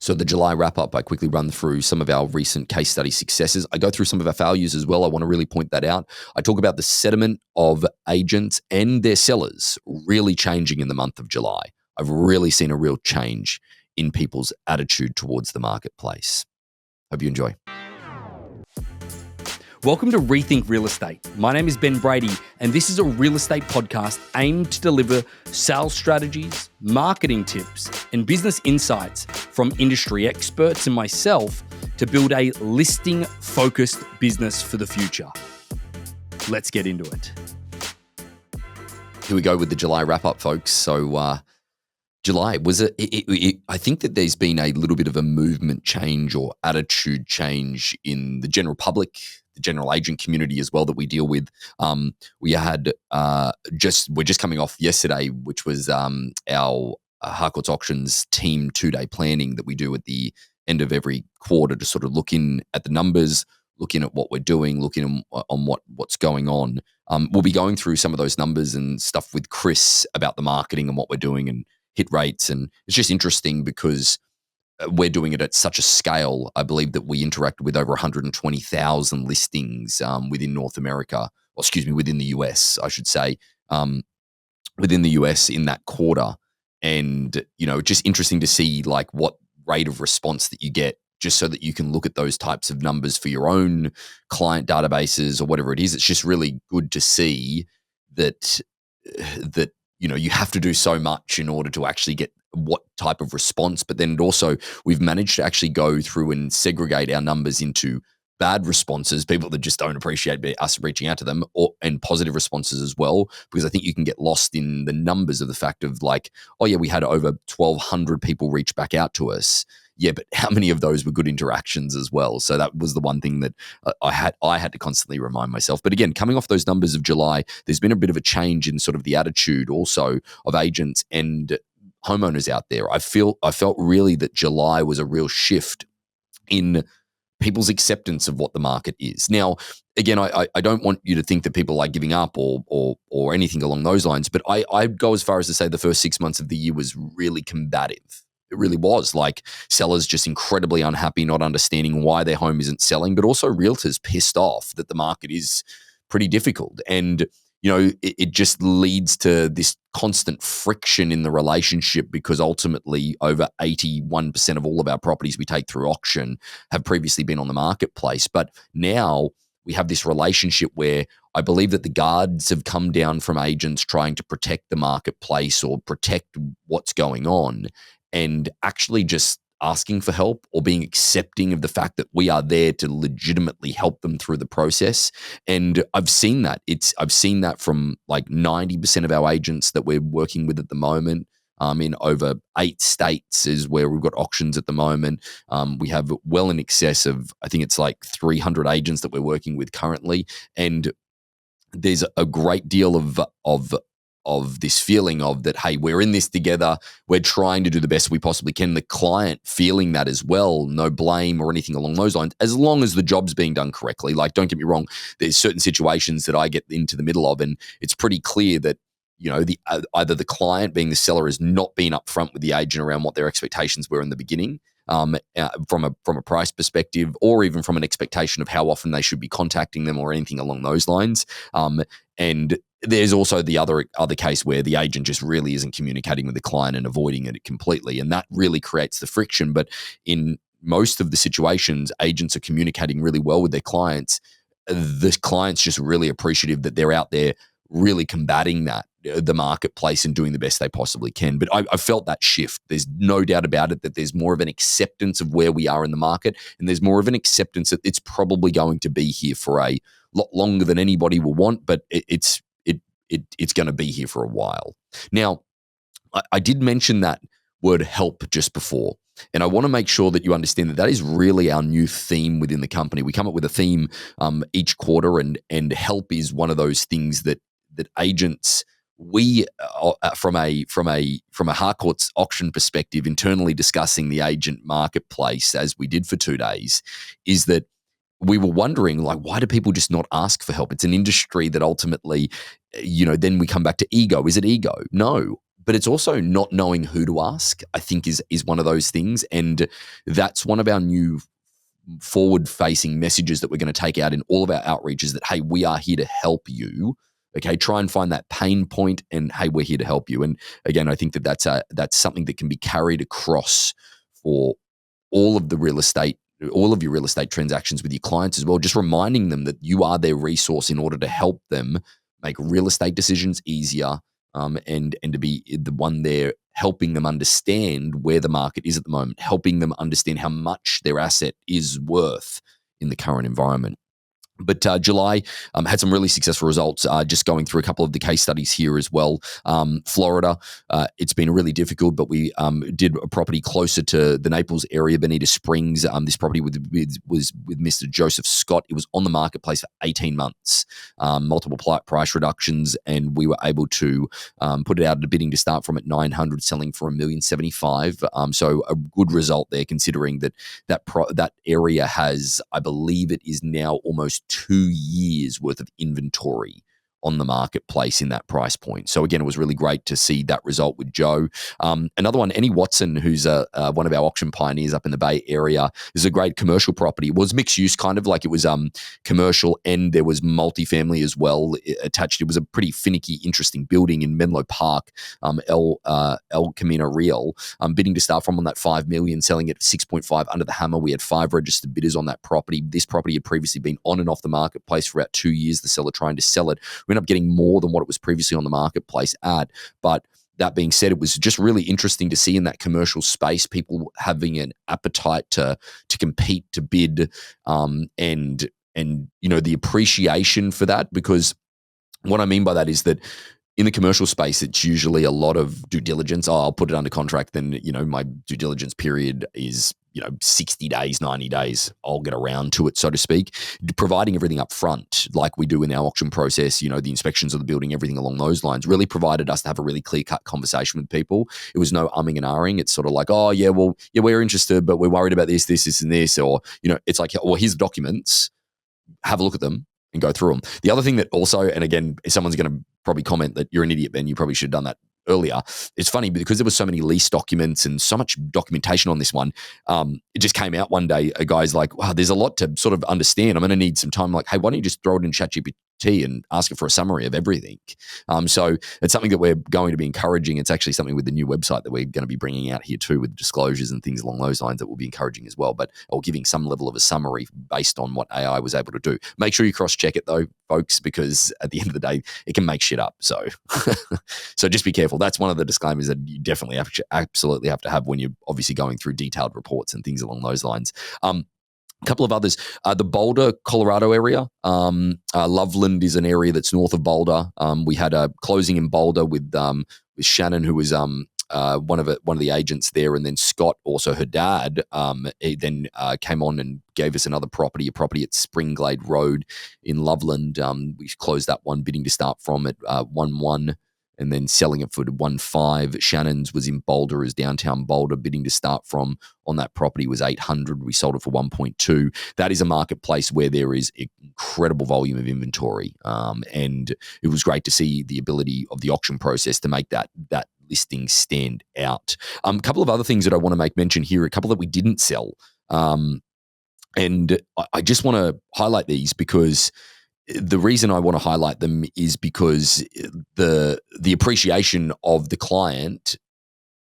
So the July wrap-up, I quickly run through some of our recent case study successes. I go through some of our failures as well. I want to really point that out. I talk about the sentiment of agents and their sellers really changing in the month of July. I've really seen a real change in people's attitude towards the marketplace. Hope you enjoy. Welcome to Rethink Real Estate. My name is Ben Brady, and this is a real estate podcast aimed to deliver sales strategies, marketing tips, and business insights from industry experts and myself to build a listing-focused business for the future. Let's get into it. Here we go with the July wrap-up, folks. So July was I think that there's been a little bit of a movement change or attitude change in the general public, the general agent community as well that we deal with. We had we're just coming off yesterday, which was our Harcourts Auctions team 2-day planning that we do at the end of every quarter to sort of look in at the numbers, looking at what we're doing, looking on what's going on. We'll be going through some of those numbers and stuff with Chris about the marketing and what we're doing and hit rates. And it's just interesting because we're doing it at such a scale. I believe that we interacted with over 120,000 listings within North America, within the US, I should say, within the US in that quarter. And, just interesting to see like what rate of response that you get, just so that you can look at those types of numbers for your own client databases or whatever it is. It's just really good to see that you have to do so much in order to actually get what type of response. But then also we've managed to actually go through and segregate our numbers into bad responses, people that just don't appreciate us reaching out to them, and positive responses as well. Because I think you can get lost in the numbers of the fact of like, oh yeah, we had over 1,200 people reach back out to us. Yeah, but how many of those were good interactions as well? So that was the one thing that I had to constantly remind myself. But again, coming off those numbers of July, there's been a bit of a change in sort of the attitude also of agents and homeowners out there. I felt really that July was a real shift in people's acceptance of what the market is. Now, again, I don't want you to think that people are giving up or anything along those lines, but I go as far as to say the first 6 months of the year was really combative. It really was, like sellers just incredibly unhappy, not understanding why their home isn't selling, but also realtors pissed off that the market is pretty difficult. And, it just leads to this constant friction in the relationship because ultimately over 81% of all of our properties we take through auction have previously been on the marketplace. But now we have this relationship where I believe that the guards have come down from agents trying to protect the marketplace or protect what's going on, and actually just asking for help or being accepting of the fact that we are there to legitimately help them through the process. And I've seen that. I've seen that from like 90% of our agents that we're working with at the moment. In over 8 states is where we've got auctions at the moment. We have well in excess of, I think it's like 300 agents that we're working with currently. And there's a great deal of this feeling of that, hey, we're in this together. We're trying to do the best we possibly can. The client feeling that as well, no blame or anything along those lines, as long as the job's being done correctly. Like, don't get me wrong, there's certain situations that I get into the middle of, and it's pretty clear that, either the client, being the seller, has not been upfront with the agent around what their expectations were in the beginning, from a price perspective, or even from an expectation of how often they should be contacting them or anything along those lines. And there's also the other case where the agent just really isn't communicating with the client and avoiding it completely. And that really creates the friction. But in most of the situations, agents are communicating really well with their clients. The client's just really appreciative that they're out there really combating the marketplace and doing the best they possibly can. But I felt that shift. There's no doubt about it that there's more of an acceptance of where we are in the market, and there's more of an acceptance that it's probably going to be here for a lot longer than anybody will want, but it's going to be here for a while. Now, I did mention that word help just before, and I want to make sure that you understand that is really our new theme within the company. We come up with a theme each quarter, and help is one of those things that agents, we from a Harcourts auction perspective, internally discussing the agent marketplace as we did for 2 days, is that we were wondering, like, why do people just not ask for help? It's an industry that ultimately, then we come back to ego. Is it ego? No. but it's also not knowing who to ask, I think is one of those things. And that's one of our new forward-facing messages that we're going to take out in all of our outreaches, that, hey, we are here to help you. Okay, try and find that pain point, and hey, we're here to help you. And again, I think that that's something that can be carried across for all of your real estate transactions with your clients as well. Just reminding them that you are their resource in order to help them make real estate decisions easier, and to be the one there helping them understand where the market is at the moment, helping them understand how much their asset is worth in the current environment. But July had some really successful results. Just going through a couple of the case studies here as well. Florida, it's been really difficult, but we did a property closer to the Naples area, Bonita Springs. This property was with Mr. Joseph Scott. It was on the marketplace for 18 months, multiple price reductions, and we were able to put it out at a bidding to start from at 900, selling for $1,075,000. So a good result there, considering that area has, I believe it is now almost 2 years worth of inventory on the marketplace in that price point. So again, it was really great to see that result with Joe. Another one, Annie Watson, who's one of our auction pioneers up in the Bay Area, is a great commercial property. It was mixed use, kind of like it was commercial, and there was multifamily as well attached. It was a pretty finicky, interesting building in Menlo Park, El Camino Real, bidding to start from on that $5 million, selling at 6.5 under the hammer. We had 5 registered bidders on that property. This property had previously been on and off the marketplace for about 2 years, the seller trying to sell it. We ended up getting more than what it was previously on the marketplace at. But that being said, it was just really interesting to see in that commercial space people having an appetite to compete, to bid, and the appreciation for that. Because what I mean by that is that in the commercial space, it's usually a lot of due diligence. Oh, I'll put it under contract. Then, my due diligence period is, 60 days, 90 days. I'll get around to it, so to speak. Providing everything up front, like we do in our auction process, the inspections of the building, everything along those lines, really provided us to have a really clear-cut conversation with people. It was no umming and ahhing. It's sort of like, oh, yeah, well, yeah, we're interested, but we're worried about this, and this. Or, it's like, well, here's the documents. Have a look at them and go through them. The other thing that also, and again, someone's going to probably comment that you're an idiot, Ben, you probably should have done that earlier. It's funny because there was so many lease documents and so much documentation on this one. It just came out one day. A guy's like, wow, there's a lot to sort of understand. I'm going to need some time. I'm like, hey, why don't you just throw it in ChatGPT and ask it for a summary of everything? So it's something that we're going to be encouraging. It's actually something with the new website that we're going to be bringing out here too, with disclosures and things along those lines that we'll be encouraging as well, or giving some level of a summary based on what AI was able to do. Make sure you cross-check it though, folks, because at the end of the day, it can make shit up. So, so just be careful. That's one of the disclaimers that you definitely absolutely have to have when you're obviously going through detailed reports and things along those lines. A couple of others, the Boulder, Colorado area. Loveland is an area that's north of Boulder. We had a closing in Boulder with Shannon, who was one of the agents there, and then Scott, also her dad, he then came on and gave us another property, a property at Springglade Road in Loveland. We closed that one, bidding to start from at 1.1. And then selling it for 1.5. Shannon's was in Boulder, is downtown Boulder. Bidding to start from on that property was 800. We sold it for 1.2. That is a marketplace where there is incredible volume of inventory, and it was great to see the ability of the auction process to make that listing stand out. A couple of other things that I want to make mention here. A couple that we didn't sell, and I just want to highlight these because the reason I want to highlight them is because the appreciation of the client,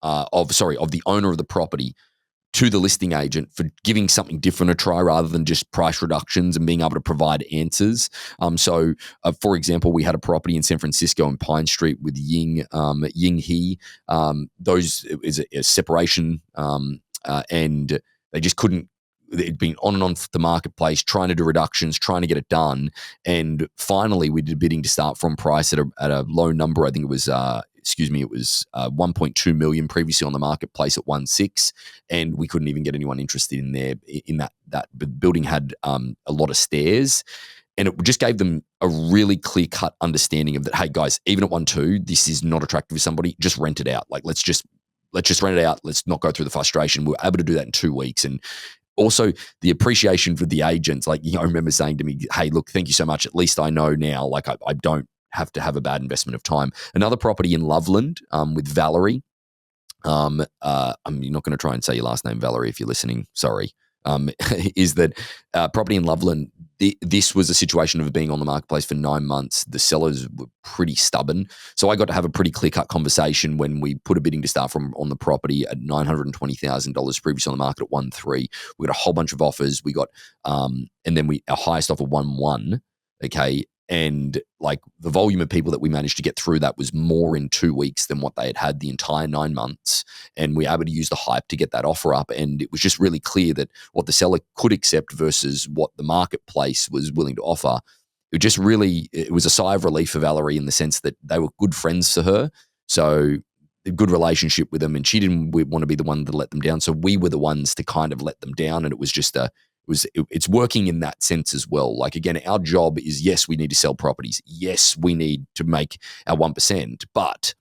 of the owner of the property to the listing agent for giving something different a try rather than just price reductions and being able to provide answers. So, for example, we had a property in San Francisco on Pine Street with Ying He. Those is a separation, and they just couldn't. It'd been on and on the marketplace, trying to do reductions, trying to get it done. And finally, we did bidding to start from price at a low number. I think it was, it was 1.2 million previously on the marketplace at 1.6. And we couldn't even get anyone interested in there. In that building had a lot of stairs. And it just gave them a really clear-cut understanding of that, hey, guys, even at 1.2, this is not attractive to somebody. Just rent it out. Like, let's just rent it out. Let's not go through the frustration. We were able to do that in 2 weeks. And also the appreciation for the agents, like, I remember saying to me, hey, look, thank you so much. At least I know now, like I don't have to have a bad investment of time. Another property in Loveland with Valerie. I'm not going to try and say your last name, Valerie, if you're listening. Sorry. Is that property in Loveland? This was a situation of being on the marketplace for 9 months. The sellers were pretty stubborn, so I got to have a pretty clear-cut conversation when we put a bidding to start from on the property at $920,000, previously on the market at 1.3. We got a whole bunch of offers. We got, and then our highest offer 1.1. Okay. And like the volume of people that we managed to get through that was more in 2 weeks than what they had the entire 9 months. And we were able to use the hype to get that offer up. And it was just really clear that what the seller could accept versus what the marketplace was willing to offer. It was a sigh of relief for Valerie in the sense that they were good friends to her. So a good relationship with them, and she didn't want to be the one to let them down. So we were the ones to kind of let them down. And it was just it's working in that sense as well. Like, again, our job is, yes, we need to sell properties. Yes, we need to make our 1%, but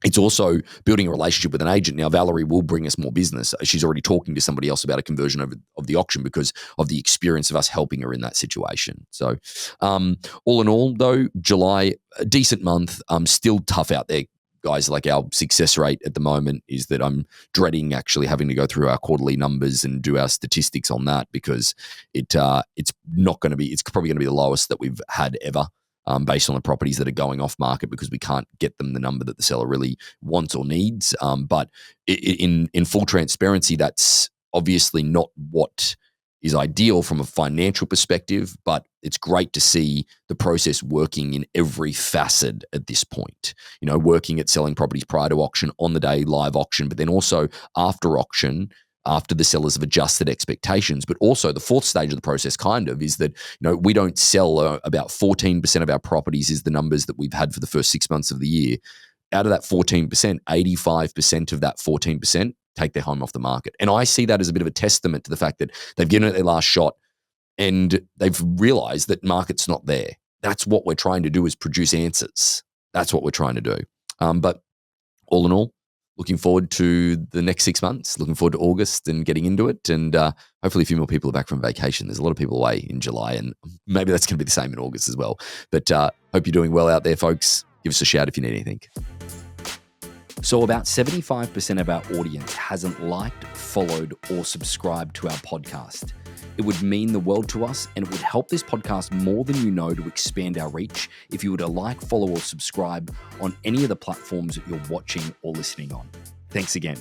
it's also building a relationship with an agent. Now, Valerie will bring us more business. She's already talking to somebody else about a conversion of the auction because of the experience of us helping her in that situation. So all in all, though, July, a decent month, still tough out there. Guys, like our success rate at the moment is that I'm dreading actually having to go through our quarterly numbers and do our statistics on that because it's probably going to be the lowest that we've had ever, based on the properties that are going off market because we can't get them the number that the seller really wants or needs. But in full transparency, that's obviously not what is ideal from a financial perspective, but it's great to see the process working in every facet at this point. Working at selling properties prior to auction, on the day, live auction, but then also after auction, after the sellers have adjusted expectations. But also the fourth stage of the process is that, we don't sell about 14% of our properties is the numbers that we've had for the first 6 months of the year. Out of that 14%, 85% of that 14% take their home off the market. And I see that as a bit of a testament to the fact that they've given it their last shot and they've realized that market's not there. That's what we're trying to do, is produce answers. That's what we're trying to do. But all in all, looking forward to the next 6 months, looking forward to August and getting into it. And hopefully a few more people are back from vacation. There's a lot of people away in July, and maybe that's going to be the same in August as well. But hope you're doing well out there, folks. Give us a shout if you need anything. So about 75% of our audience hasn't liked, followed, or subscribed to our podcast. It would mean the world to us, and it would help this podcast more than you know to expand our reach if you were to like, follow, or subscribe on any of the platforms that you're watching or listening on. Thanks again.